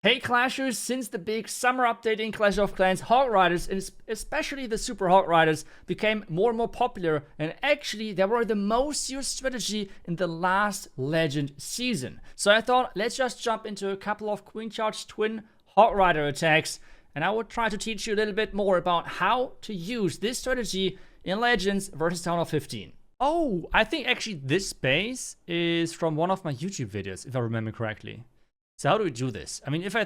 Hey Clashers, since the big summer update in Clash of Clans, Hog Riders, and especially the Super Hog Riders, became more and more popular, and actually they were the most used strategy in the last Legend season. So I thought, let's just jump into a couple of Queen Charge Twin Hog Rider attacks, and I will try to teach you a little bit more about how to use this strategy in Legends versus Town of 15. Oh, I think actually this base is from one of my YouTube videos, if I remember correctly. So how do we do this? I mean, if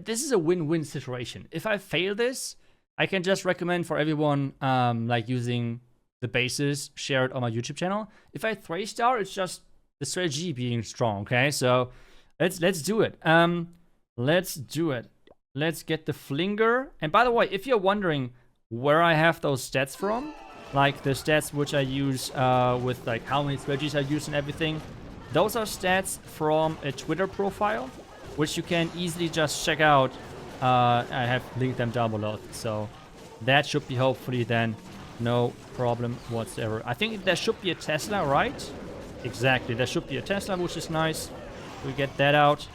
this is a win-win situation. If I fail this, I can just recommend for everyone like using the bases shared on my YouTube channel. If I 3-star, it's just the strategy being strong. Okay, so let's do it. Let's do it. Let's get the Flinger. And by the way, if you're wondering where I have those stats from, like the stats which I use with like how many strategies I use and everything, those are stats from a Twitter profile, which you can easily just check out. I have linked them down below, so that should be hopefully then no problem whatsoever. I think there should be a Tesla, right? Exactly, there should be a Tesla, which is nice. We get that out.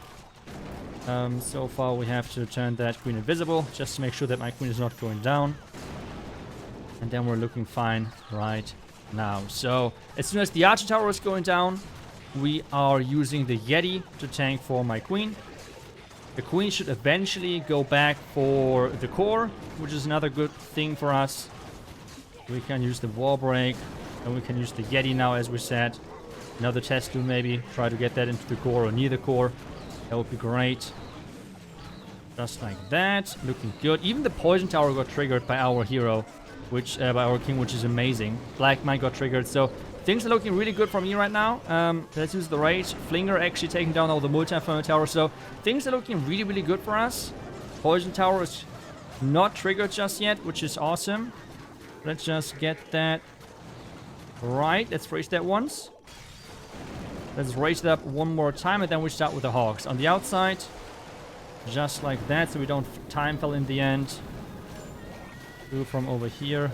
So far we have to turn that queen invisible, just to make sure that my queen is not going down. And then we're looking fine right now. So as soon as the Archer Tower is going down, we are using the Yeti to tank for my queen. The queen should eventually go back for the core, which is another good thing for us. We can use the wall break, and we can use the Yeti now, as we said. Another test to maybe try to get that into the core or near the core. That would be great. Just like that, looking good. Even the poison tower got triggered by our hero, which by our king, which is amazing. Black Mine got triggered, so things are looking really good for me right now. Let's use the Rage. Flinger actually taking down all the multi-infernal towers. So things are looking really, really good for us. Poison tower is not triggered just yet, which is awesome. Let's just get that right. Let's raise that once. Let's raise it up one more time, and then we start with the Hogs. On the outside, just like that, so we don't time fell in the end. Do from over here.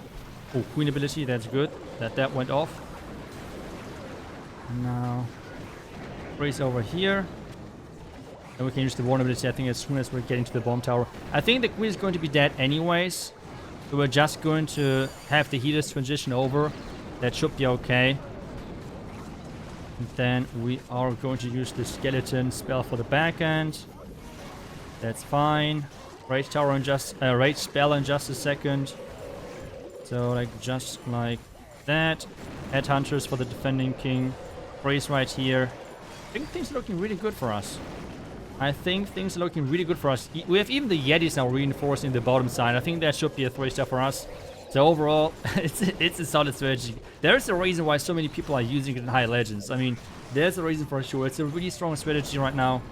Oh, queen ability, that's good. That went off. Now, raise over here. And we can use the vulnerability, I think, as soon as we're getting to the bomb tower. I think the queen is going to be dead anyways. So we're just going to have the healers transition over. That should be okay. And then we are going to use the skeleton spell for the back end. That's fine. Rage tower and rage spell in just a second. So like just like that. Headhunters for the defending king. Raise right here. I think things are looking really good for us. We have even the Yetis now reinforcing the bottom side. I think that should be a 3-star for us. So overall, it's a solid strategy. There's a reason why so many people are using it in high legends. I mean, there's a reason for sure. It's a really strong strategy right now.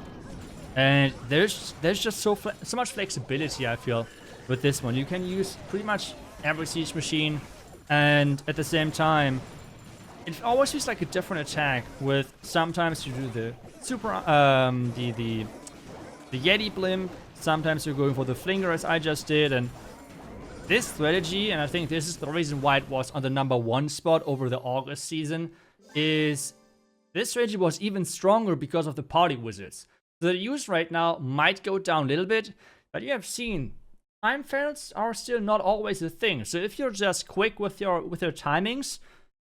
And there's just so much flexibility, I feel, with this one. You can use pretty much every siege machine, and at the same time, it always feels like a different attack. With sometimes you do the super, the Yeti blimp. Sometimes you're going for the Flinger, as I just did, and this strategy, and I think this is the reason why it was on the #1 spot over the August season, is this strategy was even stronger because of the party wizards. The use right now might go down a little bit, but you have seen time fails are still not always a thing. So if you're just quick with your timings,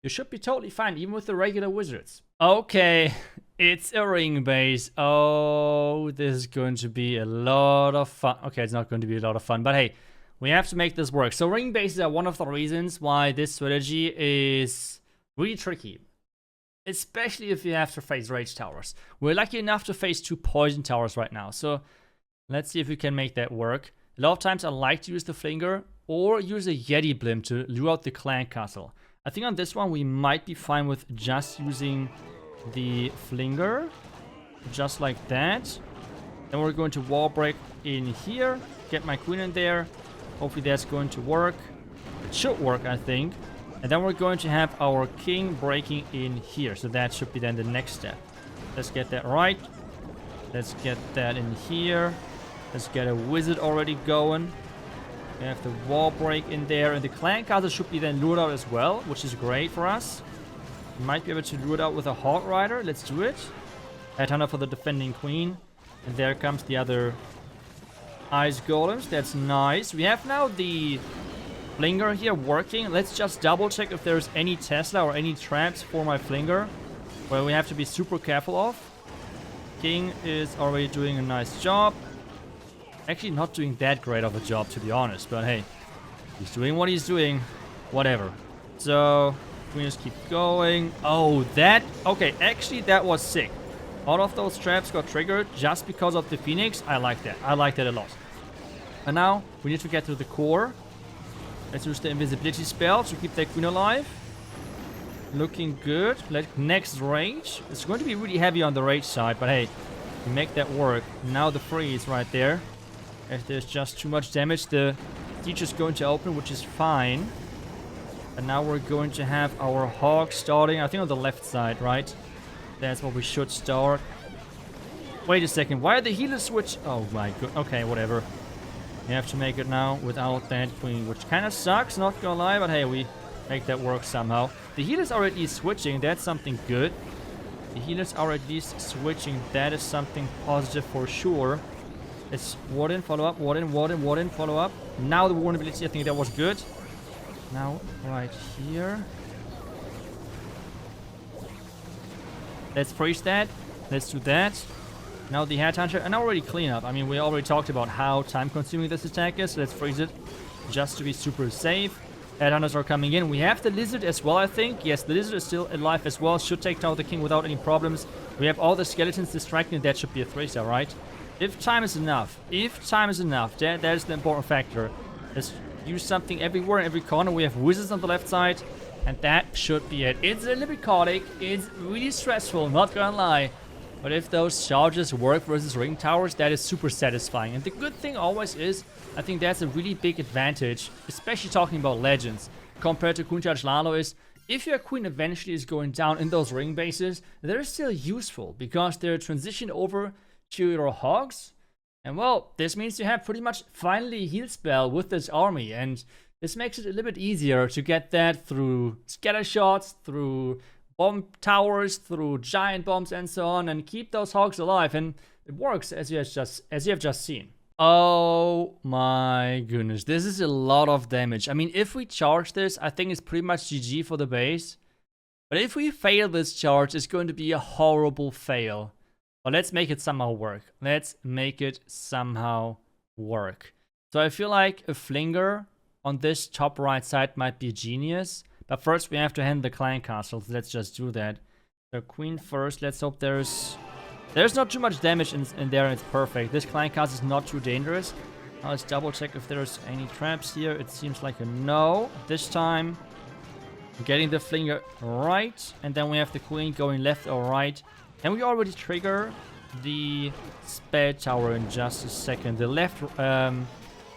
you should be totally fine, even with the regular wizards. Okay, it's a ring base. Oh, this is going to be a lot of fun. Okay, it's not going to be a lot of fun, but hey, we have to make this work. So ring bases are one of the reasons why this strategy is really tricky. Especially if you have to face rage towers. We're lucky enough to face 2 poison towers right now. So let's see if we can make that work. A lot of times I like to use the Flinger or use a Yeti blimp to lure out the clan castle. I think on this one we might be fine with just using the Flinger. Just like that. Then we're going to wall break in here. Get my queen in there. Hopefully that's going to work. It should work, I think. And then we're going to have our king breaking in here. So that should be then the next step. Let's get that right. Let's get that in here. Let's get a wizard already going. We have the wall break in there. And the clan castle should be then lured out as well, which is great for us. We might be able to lure it out with a Hog Rider. Let's do it. Headhunter for the defending queen. And there comes the other ice golems. That's nice. We have now the flinger here working. Let's just double check if there's any Tesla or any traps for my flinger, where we have to be super careful of. King is already doing a nice job. Actually not doing that great of a job, to be honest, but hey, he's doing what he's doing. Whatever. So we just keep going. Oh, that... Okay, actually that was sick. All of those traps got triggered just because of the Phoenix. I like that. I like that a lot. And now we need to get to the core. Let's use the invisibility spell to keep that queen alive. Looking good. Next rage. It's going to be really heavy on the rage side, but hey, we make that work. Now the freeze right there. If there's just too much damage, the siege is going to open, which is fine. And now we're going to have our hog starting, I think on the left side, right? That's what we should start. Wait a second, why are the healers switch? Oh my god, okay, whatever. We have to make it now without that queen, which kind of sucks, not gonna lie, but hey, we make that work somehow. The healers are at least switching, that's something good. The healers are at least switching, that is something positive for sure. It's Warden, follow up, Warden, Warden, Warden, follow up. Now the Warden ability, I think that was good. Now, right here. Let's freeze that. Let's do that. Now the Headhunter, and already clean up. I mean, we already talked about how time-consuming this attack is. Let's freeze it just to be super safe. Headhunters are coming in. We have the Lizard as well, I think. Yes, the Lizard is still alive as well. Should take down the King without any problems. We have all the skeletons distracting. That should be a 3-star, right? If time is enough. If time is enough. That is the important factor. Let's use something everywhere, in every corner. We have wizards on the left side. And that should be it. It's a little bit chaotic. It's really stressful, not gonna lie. But if those charges work versus ring towers, that is super satisfying. And the good thing always is, I think that's a really big advantage, especially talking about legends, compared to Queen Charge Lalo, is if your queen eventually is going down in those ring bases, they're still useful because they're transitioned over to your hogs. And well, this means you have pretty much finally a heal spell with this army, and this makes it a little bit easier to get that through scatter shots, through bomb towers, through giant bombs and so on, and keep those hogs alive. And it works as you have just seen. Oh my goodness, this is a lot of damage. I mean, if we charge this, I think it's pretty much GG for the base. But if we fail this charge, it's going to be a horrible fail. But let's make it somehow work. Let's make it somehow work. So I feel like a flinger on this top right side might be genius. But first we have to handle the clan castles. Let's just do that. So queen first. Let's hope there's not too much damage in there. It's perfect. This clan castle is not too dangerous. Now let's double check if there's any traps here. It seems like a no. This time getting the flinger right. And then we have the queen going left or right. Can we already trigger the spell tower in just a second? The left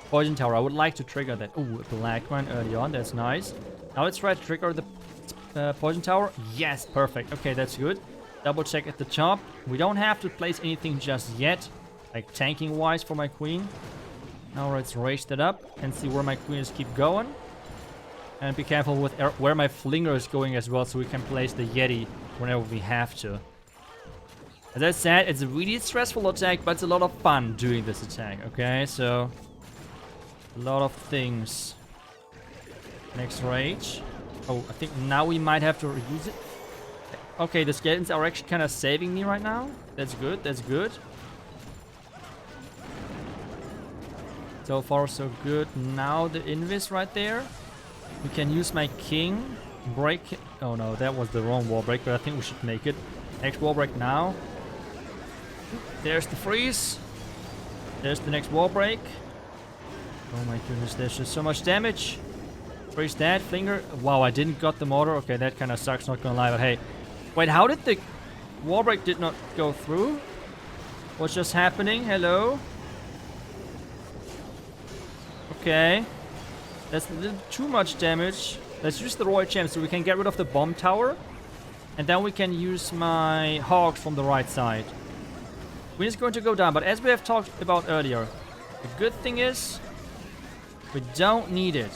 poison tower. I would like to trigger that. Ooh, a black one early on. That's nice. Now let's try to trigger the poison tower. Yes, perfect. Okay, that's good. Double check at the top. We don't have to place anything just yet, like tanking wise for my queen. Now let's raise that up and see where my queens keep going. And be careful with where my flinger is going as well, so we can place the Yeti whenever we have to. As I said, it's a really stressful attack, but it's a lot of fun doing this attack, okay? So, a lot of things. Next rage. Oh, I think now we might have to use it. Okay, the skeletons are actually kind of saving me right now. That's good, that's good. So far, so good. Now the invis right there. We can use my king. Break. Oh no, that was the wrong wall break, but I think we should make it. Next wall break now. There's the freeze. There's the next wall break. Oh my goodness, there's just so much damage. Freeze that, flinger. Wow, I didn't got the mortar. Okay, that kind of sucks, not gonna lie, but hey. Wait, how did the wall break did not go through? What's just happening? Hello? Okay. That's a little too much damage. Let's use the Royal Gem so we can get rid of the bomb tower. And then we can use my hogs from the right side. Queen is going to go down, but as we have talked about earlier, the good thing is we don't need it.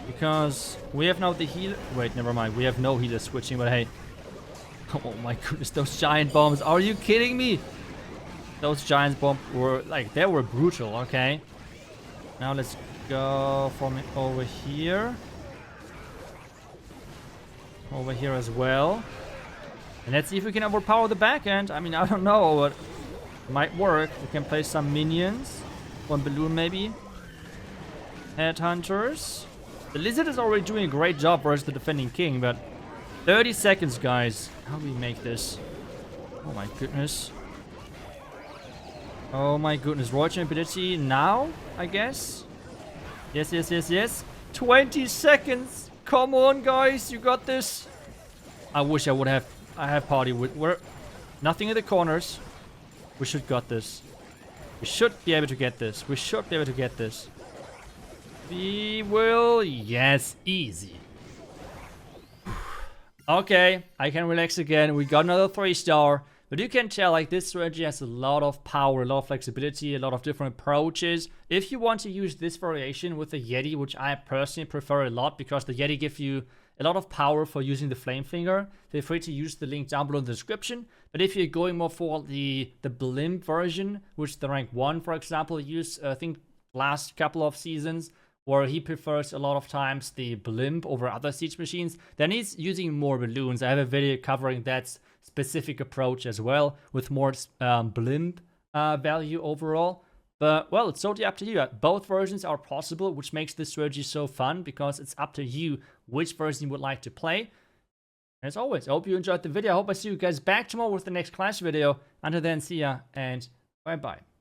Because we have now the heal. Wait, never mind. We have no healer switching, but hey. Oh my goodness, those giant bombs. Are you kidding me? Those giant bomb were like, they were brutal. Okay, now let's go from over here. Over here as well. And let's see if we can overpower the back end. I mean, I don't know, but it might work. We can place some minions. One balloon maybe. Headhunters. The lizard is already doing a great job versus the defending king, but 30 seconds, guys. How do we make this? Oh my goodness. Oh my goodness. Royal ability now, I guess. Yes, yes, yes, yes. 20 seconds. Come on, guys. You got this. I wish I would have. I have party with. We're nothing in the corners. We should got this. We should be able to get this. We should be able to get this. We will. Yes, easy. Okay, I can relax again. We got another 3-star. But you can tell, like, this strategy has a lot of power, a lot of flexibility, a lot of different approaches. If you want to use this variation with the Yeti, which I personally prefer a lot because the Yeti gives you a lot of power for using the flame finger, feel free to use the link down below in the description. But if you're going more for the blimp version, which the rank 1, for example, used, I think, last couple of seasons, where he prefers a lot of times the blimp over other siege machines, then he's using more balloons. I have a video covering that specific approach as well, with more blimp value overall. But, well, it's totally up to you. Both versions are possible, which makes this strategy so fun, because it's up to you which version you would like to play. As always, I hope you enjoyed the video. I hope I see you guys back tomorrow with the next class video. Until then, see ya, and bye-bye.